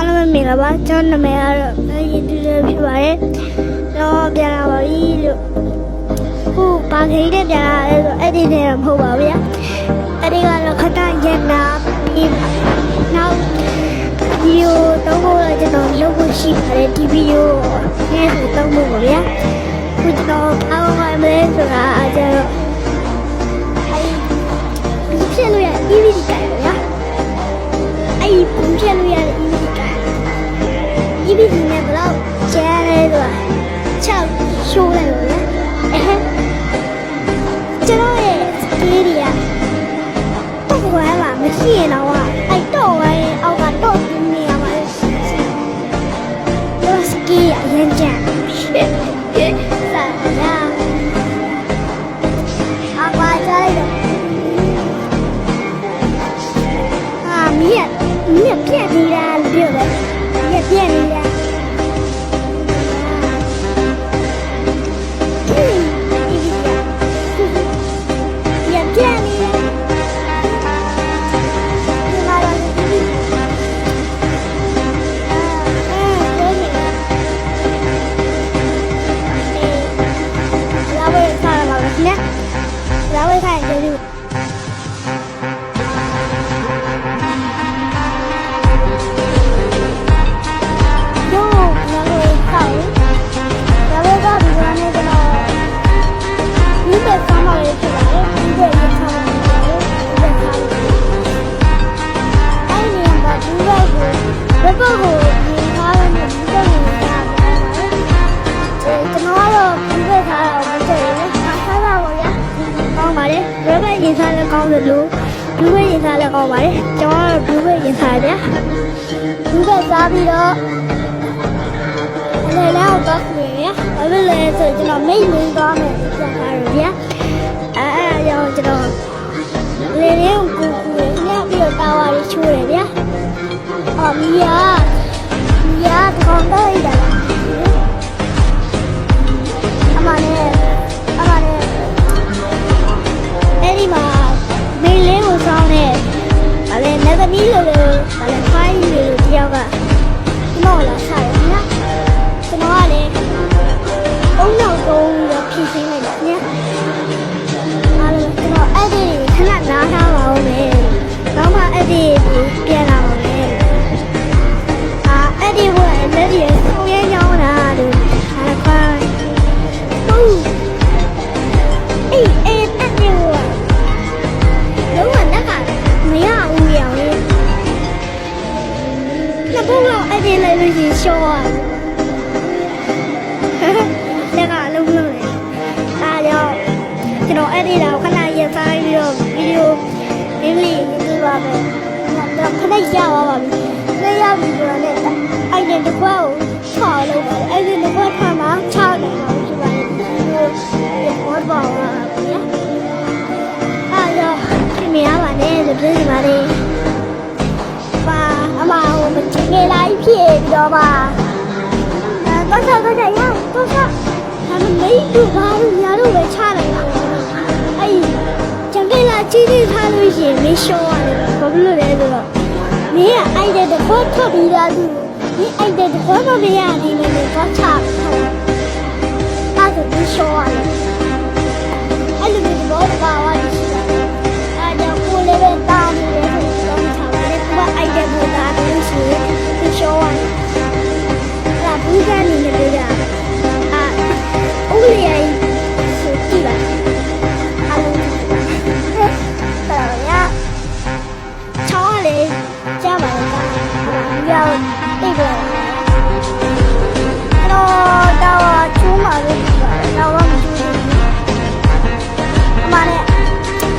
အားလုံးမင်္ဂလာပါကျွန်တော်နာမည်ကတော့ရည်တူတူဖြစ်ပါတယ်တော့ပြန်လာပါပြီလို့ခုဘာခေးနဲ့ပြန်လာလဲဆိုအဲ့ဒီနဲ့တော့မဟုတ်ပါဘူးဗျာအဲ့ဒီကတော့ခဏရက်နာပြီးနောက်ဗီဒီယိုတော့ကျွန်တော်လုပ်ဖို့ရှိပါတယ်ဒီဗီဒီယိုနဲ့ဆိုတော့ဖို့ပါဗျာခုကျွန်တော်အားလုံးပါမယ်ဆိုတာအကြတော့အဲ့ဖြစ်လို့ရ EVD ကြိုင်ဗျာအဲ့ဘူးဖြစ်လို့ရ EVD နဲ့ဘယ်တော့ကျဲလဲဆိုတာချက်ရှိုးလိုက်လို့လေကျွန်တော်ရဲ့ကလေးတွေကတော့ဝဲမှာမရှိရင်တော့အဲ့တော့ဝဲအောက်ကတော့နေရပါလေရောစကီးအရင်ကျန်စာလာအကွာကြိုက်တော့မြက်ပြက်နေတာပြောတယ်မြက်ပြက်နေတာလာဝဲခိုင်းတယ်လူရင်စားလည်းကောင်းတယ်လို့ဘူးပဲရင်စားလည်းကောင်းပါတယ်ကျွန်တော်ကတော့ဘူးပဲရင်စားတယ်ဘူးပဲစားပြီးတော့လည်းတော့တော့ခွေရဘာလို့လဲဆိုကျွန်တော်မိတ်ဝင်သွားမယ်ပြန်လာရဗျာအဲ့ရောကျွန်တော်လေလေးကိုကူညပြီးတော့တာဝါလေးချိုးတယ်ဗျာအော်မီယာကောင်းတော့ရတာအမနဲ့အဲ့ဒီမှာမေးလေးကိုစောင်းနေဒါလည်းငါသမီးလိုလိုဒါလည်းဖိုင်းလိုလိုတယောက်ကမော်လာဆိုင်ညာကျွန်တော်ကလည်းအုံနောက်တုံးပြီးဖြည့်ရှင်းလိုက်တာညာအားလုံးကျွန်တော်အဲ့ဒီခဏနားထားပါဦးမယ်နောက်မှအဲ့ဒီပြန်လာပါမယ်အဲ့ဒီဟိုလက်ရဆုံးရညောင်းတာလို့အားခိုင်းဟုတ်အေးတက်နေဟိုလုံးဝလက်ကမရဘူးရောင်လေးနှစ်ဖက်လောက်အဲ့ဒီလိုက်လို့ရှိရှော့ရလက်ကလုံးလုံးလေအားကြောင့်ကျွန်တော်အဲ့ဒီတော့ခဏရက်ဆိုင်ပြီးတော့ဗီဒီယိုအင်္ဂလိပ်ရေးပါမယ်တော့ခဏရပါပါပြီလက်ရပြီဆိုတော့လည်းအဲ့ဒီတစ်ခွက်ကိုချော်လို့ပါတယ်အဲ့ဒီတစ်ခွက်ထပ်မှာချော်တယ်လို့ရှိပါတယ်ဒီဘောပါပါဗျာအားကြောင့်မရပါနဲ့လို့ပြောနေပါလေပါအမဟိုမချင်ငယ်လိုက်ဖြစ်ပြီးတော့ပါတော့ဆက်ရတော့ဆက်ဒါမမေးတို့ဘာလို့ညာတို့ပဲချလိုက်တာအဲ့ချင်ငယ်လာကြီးကြီးထားလို့ရှိရင်မရှော့ရတယ်ဘာလို့လဲဆိုတော့မင်းကအဲ့တဲ့ဘောထွက်ပြီးသားသူဒီအဲ့တဲ့ဘောမမရနေနေတော့ချအဲ့ဒါမရှော့ရတယ်အဲ့လိုမျိုးဘောပါဝါးရှိတာကိုလည်းပဲတားနေတယ်ဆိုတော့ထားပါတယ်ကအိုက်တဲ့ဘောသားလို့ရှိရင်သူရှောင်းရတယ်အဲ့ဒါဘူးကနေနေကြတာဥလျာဆိုကြည့်ပါအားလုံးတော်ရချောင်းလေးကြားပါလားရောက်တိတ်ပေါ်တော့ချိုးမှာလို့တော့မချိုးဘူးအမနဲ့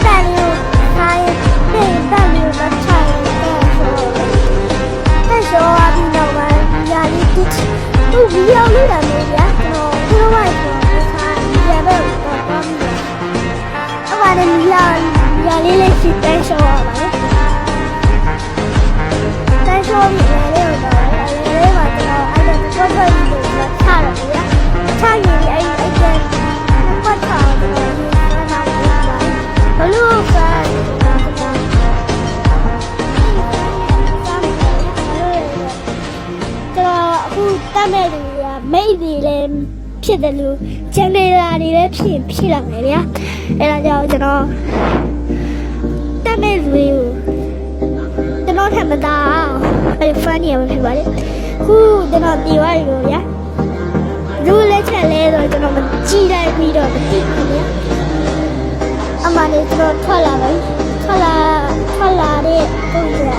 တက်လို့တက်လို့တော့ချာတယ်ဆိုတော့ဒီတော့ဘာညာလေးတိသူ့ဗီဒီယိုလေးတာမျိုးဗျာကျွန်တော်မိုက်ဆိုတော့ဒီရတော့အမနဲ့ညာလေးလေးစစ်တဲဆိုရပါလေတဲဆိုပြီးလေတော့လေးမှာကျွန်တော်အဲ့ဒါတော့ထွက်ပြီးတော့ချရတယ်ဗျာချရင် တတ်မဲ့သူကမိတ်တွေလည်းဖြစ်တယ်လို့ချန်နေလာတွေလည်းဖြစ်လာမယ်ဗျာအဲ့ဒါကြောင့်ကျွန်တော်တတ်မဲ့သူတွေကိုကျွန်တော်ထပ်မသားအဲ့ဖန်နေရမှာဖြစ်ပါလေခုကျွန်တော်ပြေသွားပြီလို့ဗျာလူလက်ချက်လဲဆိုကျွန်တော်မကြည့်လိုက်ပြီးတော့မကြည့်ဘူးဗျာအမှန်လေးကျွန်တော်ထွက်လာပြီထွက်လာတဲ့ပုံစံ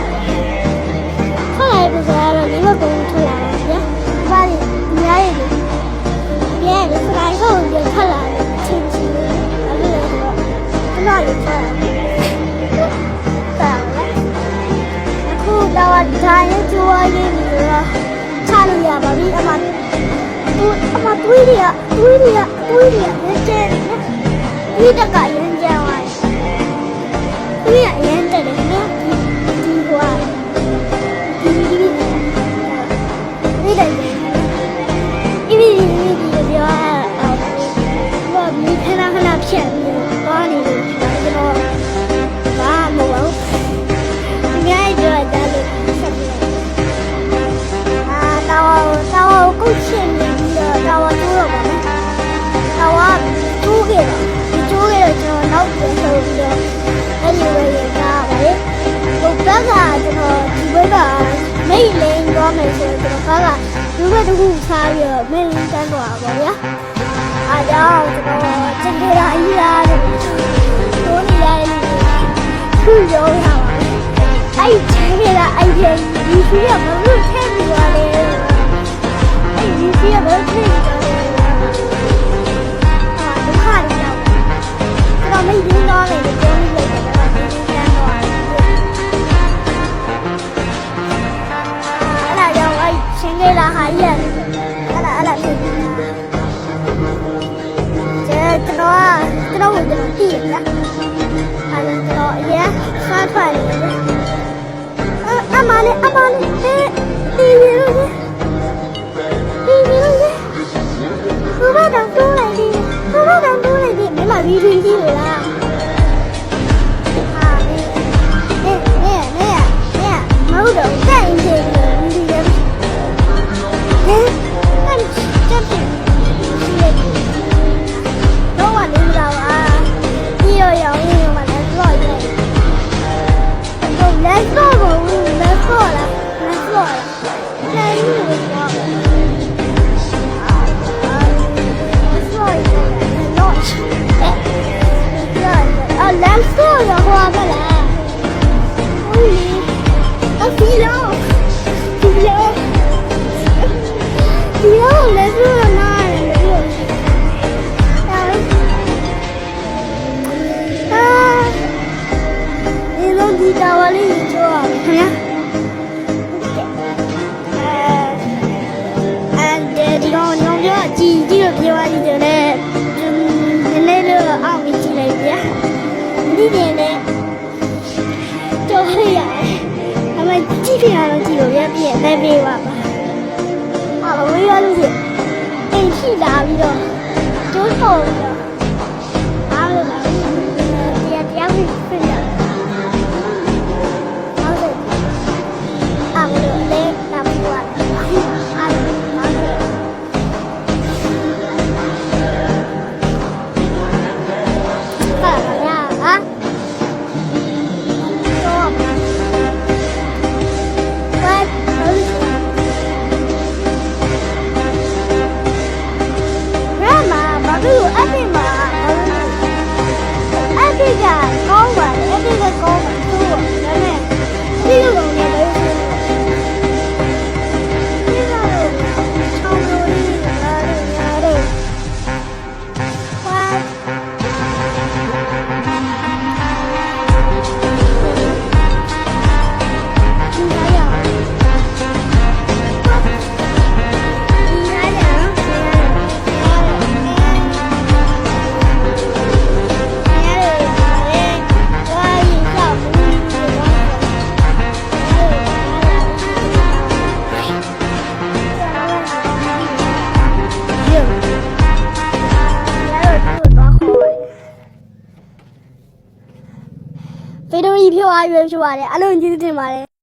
ထွက်လာတဲ့ပုံစံကတော့ဒီဘက်ကုန်ထွက်လာတယ်ဗျာဘာလဲအများကြီးလေဒီစလိုက်ကိုထွက်လာတယ်ချင်းချင်းအဲ့ဒါလည်းတော့ကျွန်တော်လည်းထွက်လာအခုတော့ဒါရဲ့ကြိုးရင်းပြီးတော့ချလို့ရပါပြီအမှတွေးရရကျဲဒီတကရမ်းကြဝိုင်းတွေးရရမ်းတယ်နော်ဒီဟွာဒီတယ်ဒီပြောဘာမီခဏဖြတ်ပြီးသွားနေလို့ကျွန်တော်ဘာမဟုတ်ဘူးအများကြီးတော့တယ်လို့ဆက်ပြီးတော့ကုတ်ရှင်နေပြီးတော့တိုးတော့ပါမယ်တိုးခဲ့တော့ကျွန်တော်နောက်ပြန်ဆိုပြီးတော့အဲ့ဒီဝေးရတာပါလေဟိုဘက်ကကျွန်တော်ဒီဘက်ကမိတ်လင်းသွားမယ်ဆိုတော့ကျွန်တော်ကလူဘက်တစ်ခုစားပြီးတော့မိတ်လင်းတန်းသွားပါဗျာအားကြောင့်ကျွန်တော်ကျန်ခဲ့တာအကြီးလားတိုးနေရတယ်ခုရောရပါအဲ့ကျန်ခဲ့တာအဲ့ဒီဒီရှိရမလို့ထည့်ပြီးသွားတယ်အဲ့ဒီရှိရမလို့ထည့်ပြီးသွားတယ်ဒုက္ခတွေရောက်ကျွန်တော်မိတ်ရင်းသွားတယ်လို့ပြောနေလိုက်တယ်ကျွန်တော်ဒီကျန်သွားတယ်အဲ့ဒါကြောင့်အဲ့ရှင်းခဲ့တာဟာကြီးရတယ်အဲ့ဒါဖြစ်နေတာကျွန်တော်ကိုတည်ရလားအဲ့ဒါကျွန်တော်အရင်စားထွက်နေတယ်အမလေးတီးလို့ဘာတော့တိုးလိုက်ဒီမင်းမဗီဒီယိုကြည့်လို့လားဟာနေမဟုတ်တော့တိုင်နေတယ်ဒီရဟဲ့တက်ပြီတော့ဝနေလာပါဒီရောင်ရင်မှလည်းတော့ရဲ့တော့လက်တော့ဘူးလက်တော့လားလက်ရည်လို့ပြောLet's go, your brother. Oh, Philo, let's do it now. You know, the towel is wrong, huh? And the don't know what you want toဒီနေ့ကြောက်ရအမကြည့်ပြရတော့ကြည့်လို့ရပြည့်တဲ့ပေးပါဟာဝေးရလို့အိမ်ရှိလာပြီးတော့ကျိုးတော်ပြီးတော့အားလို့လာတရားပြီးပြင်ရဟုတ်တယ်အားလို့လဲတာပြီးတော့အားလို့ဗီဒီယိုကြီးဖြောအားရွေးဖြောရတယ်အလုံးကြီးတင်ပါတယ်